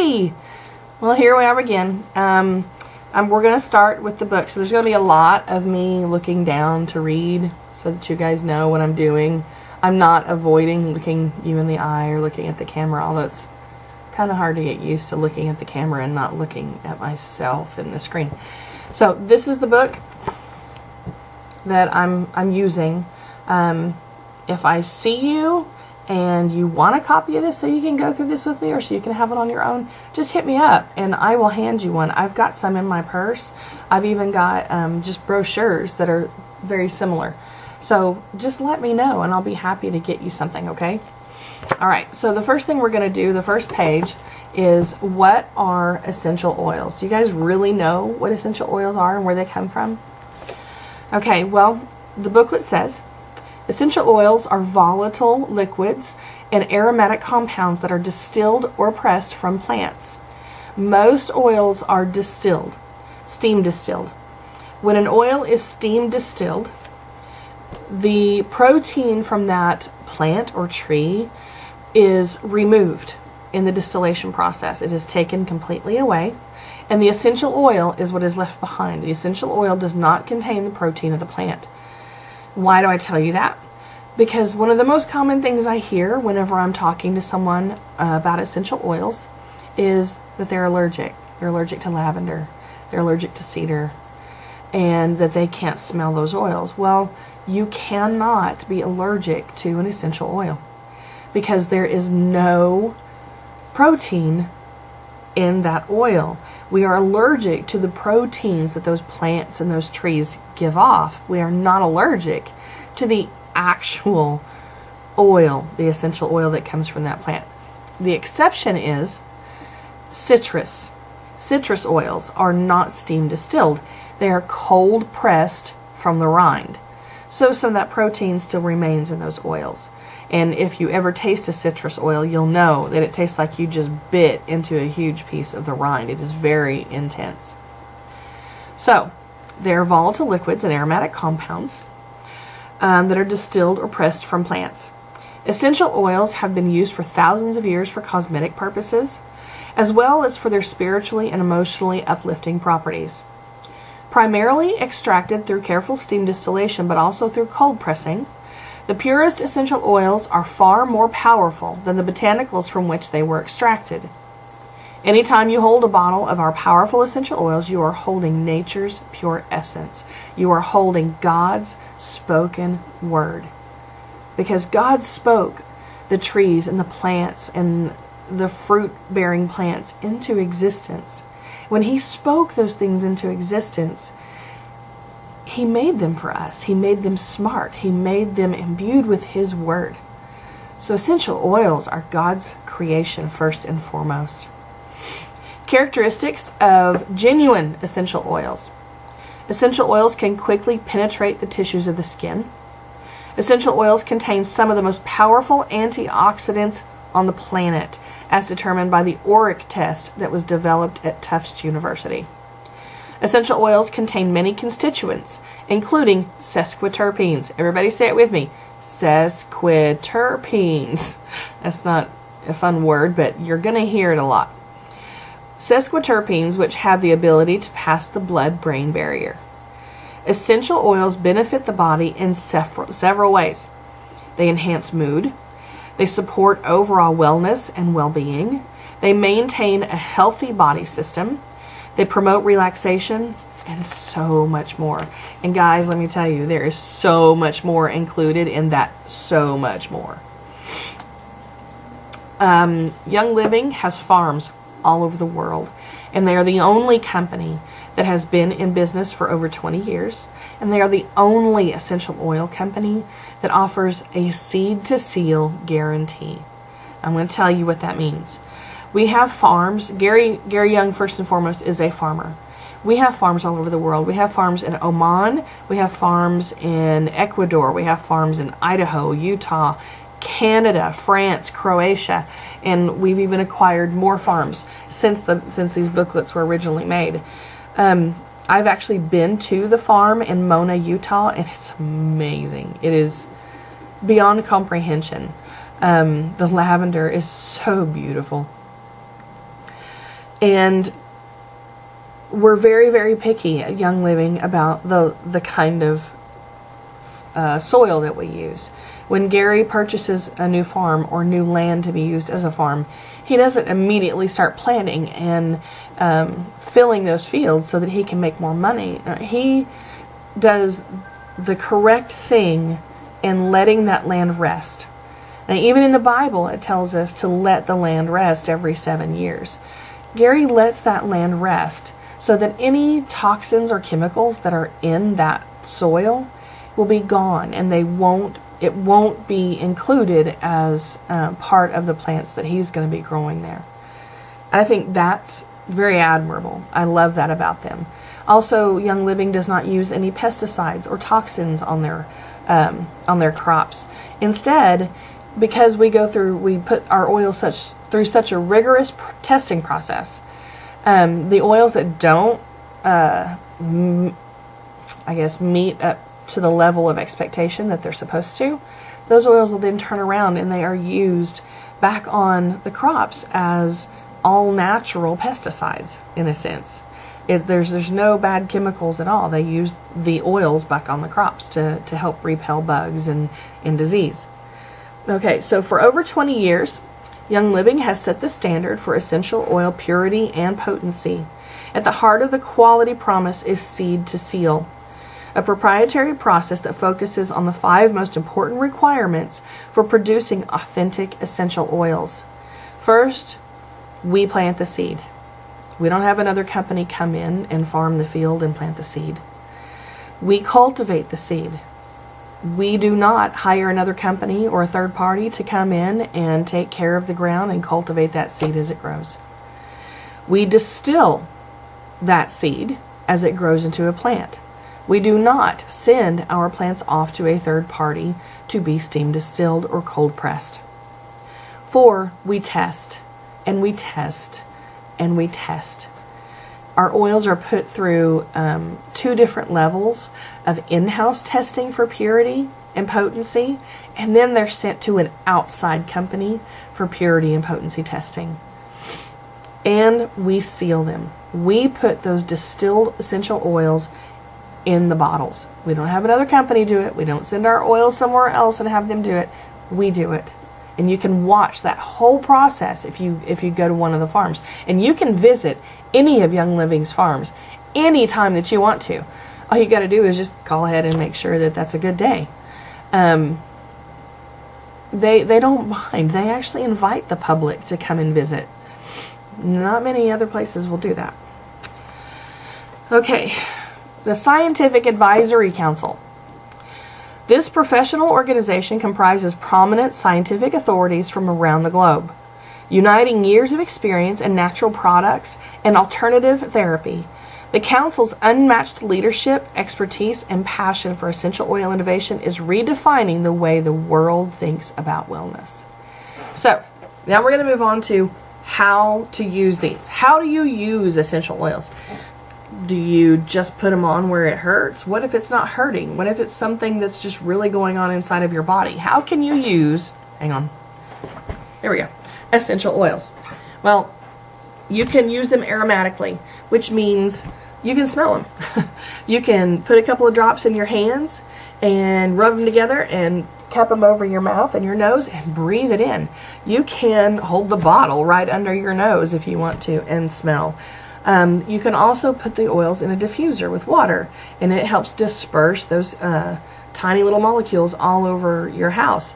Yay! Well, here we are again. We're going to start with the book. So there's going to be a lot of me looking down to read so that you guys know what I'm doing. I'm not avoiding looking you in the eye or looking at the camera, although it's kind of hard to get used to looking at the camera and not looking at myself in the screen. So this is the book that I'm using. If I see you and you want a copy of this so you can go through this with me or so you can have it on your own, just hit me up and I will hand you one. I've got some in my purse. I've even got just brochures that are very similar. So just let me know and I'll be happy to get you something, okay? Alright, so the first thing we're going to do, the first page, is what are essential oils? Do you guys really know what essential oils are and where they come from? Okay, well, the booklet says, essential oils are volatile liquids and aromatic compounds that are distilled or pressed from plants. Most oils are distilled, steam distilled. When an oil is steam distilled, the protein from that plant or tree is removed in the distillation process. It is taken completely away, and the essential oil is what is left behind. The essential oil does not contain the protein of the plant. Why do I tell you that? Because one of the most common things I hear whenever I'm talking to someone about essential oils is that they're allergic. They're allergic to lavender. They're allergic to cedar. And that they can't smell those oils. Well, you cannot be allergic to an essential oil because there is no protein in that oil. We are allergic to the proteins that those plants and those trees give off. We are not allergic to the actual oil, the essential oil that comes from that plant. The exception is citrus. Citrus oils are not steam distilled. They are cold pressed from the rind. So some of that protein still remains in those oils. And if you ever taste a citrus oil, you'll know that it tastes like you just bit into a huge piece of the rind. It is very intense. So, they're volatile liquids and aromatic compounds that are distilled or pressed from plants. Essential oils have been used for thousands of years for cosmetic purposes, as well as for their spiritually and emotionally uplifting properties. Primarily extracted through careful steam distillation, but also through cold pressing, the purest essential oils are far more powerful than the botanicals from which they were extracted. Anytime you hold a bottle of our powerful essential oils, you are holding nature's pure essence. You are holding God's spoken word. Because God spoke the trees and the plants and the fruit-bearing plants into existence. When He spoke those things into existence, He made them for us. He made them smart. He made them imbued with His word. So essential oils are God's creation first and foremost. Characteristics of genuine essential oils. Essential oils can quickly penetrate the tissues of the skin. Essential oils contain some of the most powerful antioxidants on the planet, as determined by the ORAC test that was developed at Tufts University. Essential oils contain many constituents, including sesquiterpenes. Everybody say it with me. Sesquiterpenes. That's not a fun word, but you're going to hear it a lot. Sesquiterpenes, which have the ability to pass the blood-brain barrier. Essential oils benefit the body in several ways. They enhance mood. They support overall wellness and well-being. They maintain a healthy body system. They promote relaxation, and so much more. And guys, let me tell you, there is so much more included in that so much more. Young Living has farms all over the world, and they are the only company that has been in business for over 20 years, and they are the only essential oil company that offers a seed-to-seal guarantee. I'm going to tell you what that means. We have farms. Gary Young, first and foremost, is a farmer. We have farms all over the world. We have farms in Oman. We have farms in Ecuador. We have farms in Idaho, Utah, Canada, France, Croatia, and we've even acquired more farms since these booklets were originally made. I've actually been to the farm in Mona, Utah, and it's amazing. It is beyond comprehension. The lavender is so beautiful. And we're very, very picky at Young Living about the kind of soil that we use. When Gary purchases a new farm or new land to be used as a farm, he doesn't immediately start planting and filling those fields so that he can make more money. He does the correct thing in letting that land rest. Now, even in the Bible, it tells us to let the land rest every 7 years. Gary lets that land rest so that any toxins or chemicals that are in that soil will be gone, and it won't be included as part of the plants that he's going to be growing there. I think that's very admirable. I love that about them. Also, Young Living does not use any pesticides or toxins on their crops. Instead, because we put our oils through such a rigorous testing process, the oils that don't, meet up to the level of expectation that they're supposed to, those oils will then turn around and they are used back on the crops as all natural pesticides, in a sense. There's no bad chemicals at all. They use the oils back on the crops to help repel bugs and disease. Okay, so for over 20 years, Young Living has set the standard for essential oil purity and potency. At the heart of the quality promise is Seed to Seal, a proprietary process that focuses on the 5 most important requirements for producing authentic essential oils. First, we plant the seed. We don't have another company come in and farm the field and plant the seed. We cultivate the seed. We do not hire another company or a third party to come in and take care of the ground and cultivate that seed as it grows. We distill that seed as it grows into a plant. We do not send our plants off to a third party to be steam distilled or cold pressed. 4, we test, and we test, and we test. Our oils are put through 2 different levels of in-house testing for purity and potency, and then they're sent to an outside company for purity and potency testing. And we seal them. We put those distilled essential oils in the bottles. We don't have another company do it. We don't send our oils somewhere else and have them do it. We do it. And you can watch that whole process if you go to one of the farms. And you can visit any of Young Living's farms anytime that you want to. All you got to do is just call ahead and make sure that that's a good day. They don't mind. They actually invite the public to come and visit. Not many other places will do that. Okay, the Scientific Advisory Council. This professional organization comprises prominent scientific authorities from around the globe, uniting years of experience in natural products and alternative therapy. The Council's unmatched leadership, expertise, and passion for essential oil innovation is redefining the way the world thinks about wellness. So, now we're going to move on to how to use these. How do you use essential oils? Do you just put them on where it hurts? What if it's not hurting? What if it's something that's just really going on inside of your body? How can you use, hang on, there we go, essential oils? Well, you can use them aromatically, which means you can smell them. You can put a couple of drops in your hands and rub them together and cup them over your mouth and your nose and breathe it in. You can hold the bottle right under your nose if you want to and smell. You can also put the oils in a diffuser with water, and it helps disperse those tiny little molecules all over your house.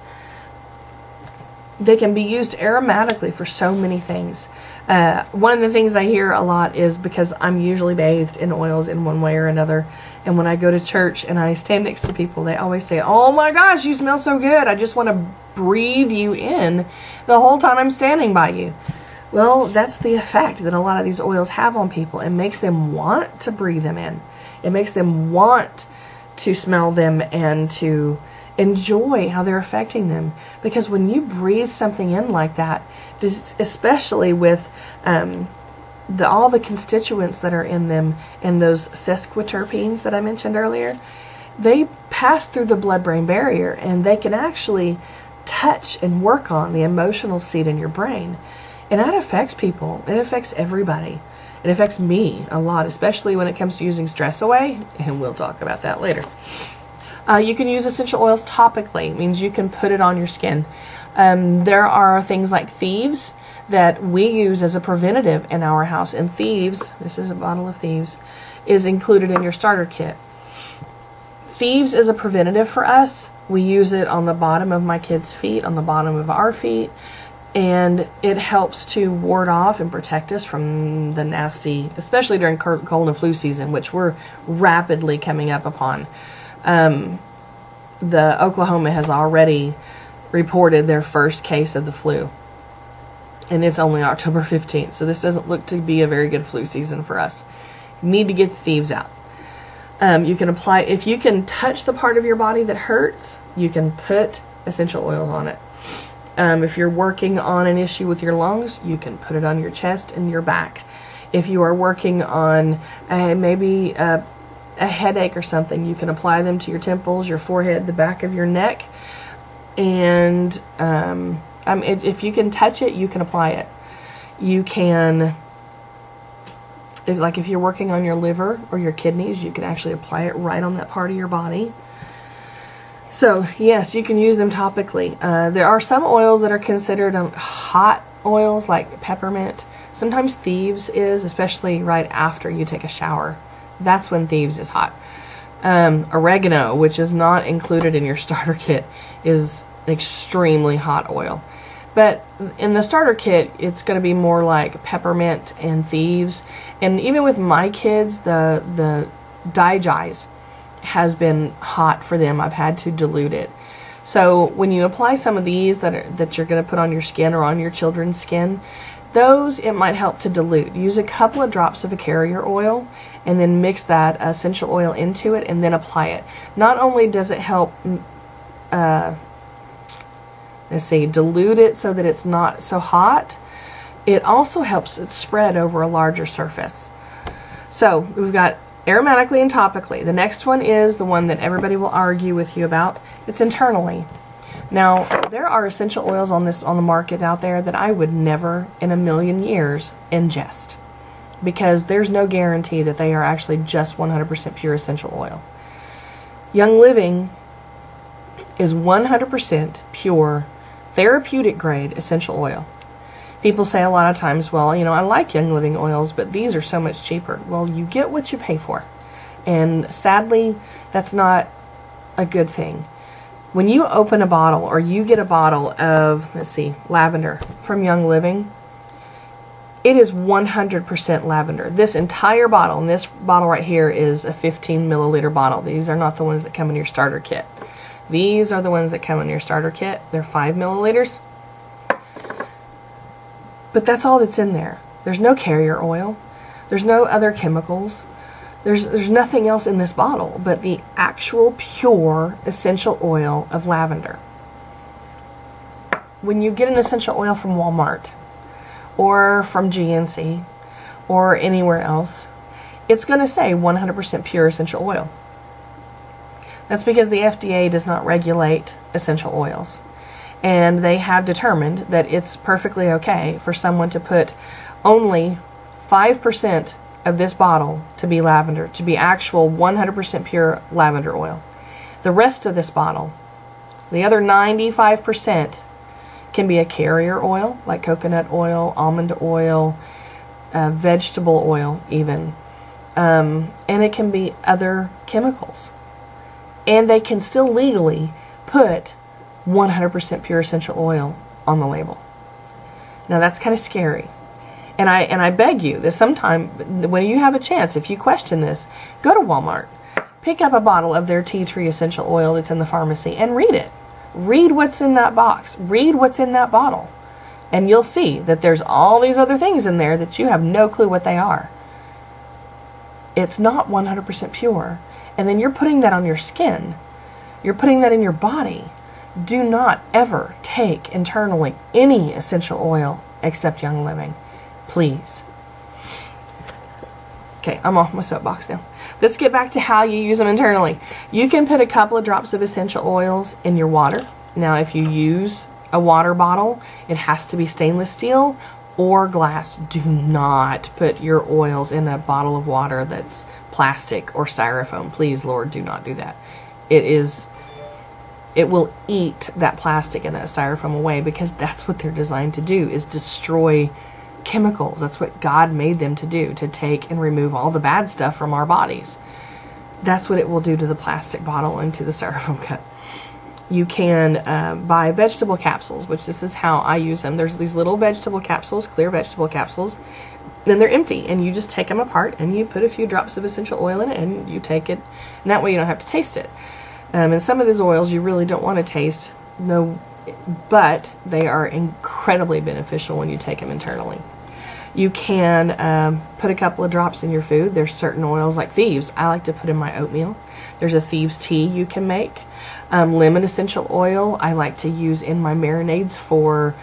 They can be used aromatically for so many things. One of the things I hear a lot is because I'm usually bathed in oils in one way or another, and when I go to church and I stand next to people, they always say, "Oh my gosh, you smell so good. I just want to breathe you in the whole time I'm standing by you." Well, that's the effect that a lot of these oils have on people. It makes them want to breathe them in. It makes them want to smell them and to enjoy how they're affecting them. Because when you breathe something in like that, especially with all the constituents that are in them and those sesquiterpenes that I mentioned earlier, they pass through the blood-brain barrier and they can actually touch and work on the emotional seat in your brain. And that affects people. It affects everybody. It affects me a lot, especially when it comes to using stress away, and we'll talk about that later. You can use essential oils topically. It means you can put it on your skin. There are things like Thieves that we use as a preventative in our house. And Thieves, this is a bottle of Thieves, is included in your starter kit. Thieves is a preventative for us. We use it on the bottom of my kids' feet, on the bottom of our feet, and it helps to ward off and protect us from the nasty, especially during cold and flu season, which we're rapidly coming up upon. The Oklahoma has already reported their first case of the flu, and it's only October 15th, so this doesn't look to be a very good flu season for us. You need to get the Thieves out. You can apply, if you can touch the part of your body that hurts, you can put essential oils on it. If you're working on an issue with your lungs, you can put it on your chest and your back. If you are working on maybe a headache or something, you can apply them to your temples, your forehead, the back of your neck. And if you can touch it, you can apply it. You can, if you're working on your liver or your kidneys, you can actually apply it right on that part of your body. So yes, you can use them topically. There are some oils that are considered hot oils, like peppermint. Sometimes Thieves is, especially right after you take a shower. That's when Thieves is hot. Oregano, which is not included in your starter kit, is an extremely hot oil. But in the starter kit, it's going to be more like peppermint and Thieves. And even with my kids, the Digize has been hot for them. I've had to dilute it. So when you apply some of these that you're going to put on your skin or on your children's skin, those it might help to dilute. Use a couple of drops of a carrier oil and then mix that essential oil into it and then apply it. Not only does it help dilute it so that it's not so hot, it also helps it spread over a larger surface. So we've got aromatically and topically. The next one is the one that everybody will argue with you about. It's internally. Now, there are essential oils on the market out there that I would never in a million years ingest, because there's no guarantee that they are actually just 100% pure essential oil. Young Living is 100% pure therapeutic grade essential oil. People say a lot of times, well, I like Young Living oils, but these are so much cheaper. Well, you get what you pay for. And sadly, that's not a good thing. When you open a bottle, or you get a bottle of, lavender from Young Living, it is 100% lavender. This entire bottle, and this bottle right here is a 15 milliliter bottle. These are not the ones that come in your starter kit. These are the ones that come in your starter kit. They're 5 milliliters. But that's all that's in there. There's no carrier oil. There's no other chemicals. There's nothing else in this bottle but the actual pure essential oil of lavender. When you get an essential oil from Walmart or from GNC or anywhere else, it's going to say 100% pure essential oil. That's because the FDA does not regulate essential oils. And they have determined that it's perfectly okay for someone to put only 5% of this bottle to be lavender, to be actual 100% pure lavender oil. The rest of this bottle, the other 95%, can be a carrier oil, like coconut oil, almond oil, vegetable oil even. And it can be other chemicals. And they can still legally put 100% pure essential oil on the label. Now that's kind of scary. And I beg you that sometime when you have a chance, if you question this, go to Walmart, pick up a bottle of their tea tree essential oil that's in the pharmacy and read it. Read what's in that box. Read what's in that bottle. And you'll see that there's all these other things in there that you have no clue what they are. It's not 100% pure. And then you're putting that on your skin. You're putting that in your body. Do not ever take internally any essential oil except Young Living. Please. Okay, I'm off my soapbox now. Let's get back to how you use them internally. You can put a couple of drops of essential oils in your water. Now, if you use a water bottle, it has to be stainless steel or glass. Do not put your oils in a bottle of water that's plastic or styrofoam. Please, Lord, do not do that. It will eat that plastic and that styrofoam away, because that's what they're designed to do, is destroy chemicals. That's what God made them to do, to take and remove all the bad stuff from our bodies. That's what it will do to the plastic bottle and to the styrofoam cup. You can buy vegetable capsules, which this is how I use them. There's these little vegetable capsules, clear vegetable capsules, and they're empty, and you just take them apart and you put a few drops of essential oil in it and you take it, and that way you don't have to taste it. And some of these oils you really don't want to taste, no, but they are incredibly beneficial when you take them internally. You can put a couple of drops in your food. There's certain oils like thieves I like to put in my oatmeal. There's a thieves tea you can make. Lemon essential oil I like to use in my marinades for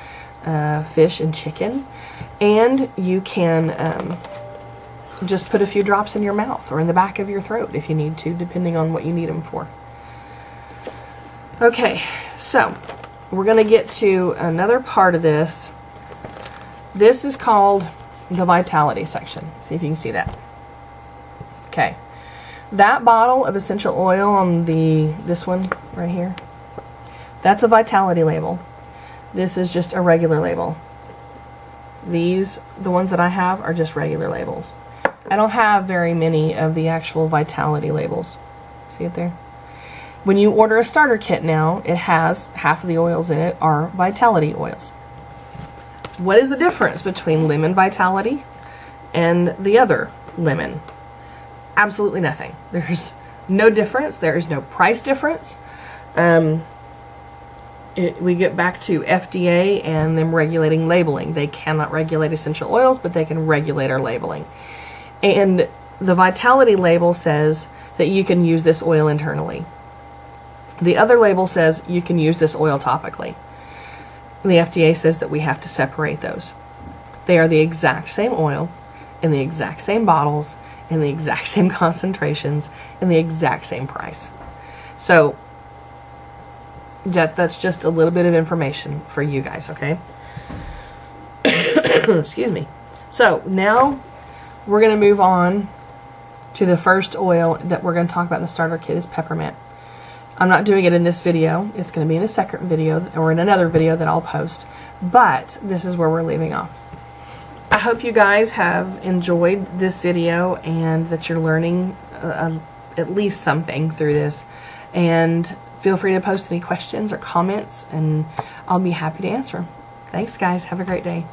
fish and chicken. And you can just put a few drops in your mouth or in the back of your throat if you need to, depending on what you need them for. Okay, so we're going to get to another part of this. This is called the vitality section. See if you can see that. Okay, that bottle of essential oil on this one right here, that's a vitality label. This is just a regular label. The ones that I have are just regular labels. I don't have very many of the actual vitality labels. See it there? When you order a starter kit now, it has half of the oils in it are vitality oils. What is the difference between lemon vitality and the other lemon? Absolutely nothing. There's no difference. There is no price difference. We get back to FDA and them regulating labeling. They cannot regulate essential oils, but they can regulate our labeling. And the vitality label says that you can use this oil internally. The other label says you can use this oil topically. And the FDA says that we have to separate those. They are the exact same oil, in the exact same bottles, in the exact same concentrations, in the exact same price. So that's just a little bit of information for you guys, okay? Excuse me. So now we're going to move on to the first oil that we're going to talk about in the starter kit is peppermint. I'm not doing it in this video. It's going to be in a second video or in another video that I'll post. But this is where we're leaving off. I hope you guys have enjoyed this video and that you're learning at least something through this. And feel free to post any questions or comments and I'll be happy to answer them. Thanks guys. Have a great day.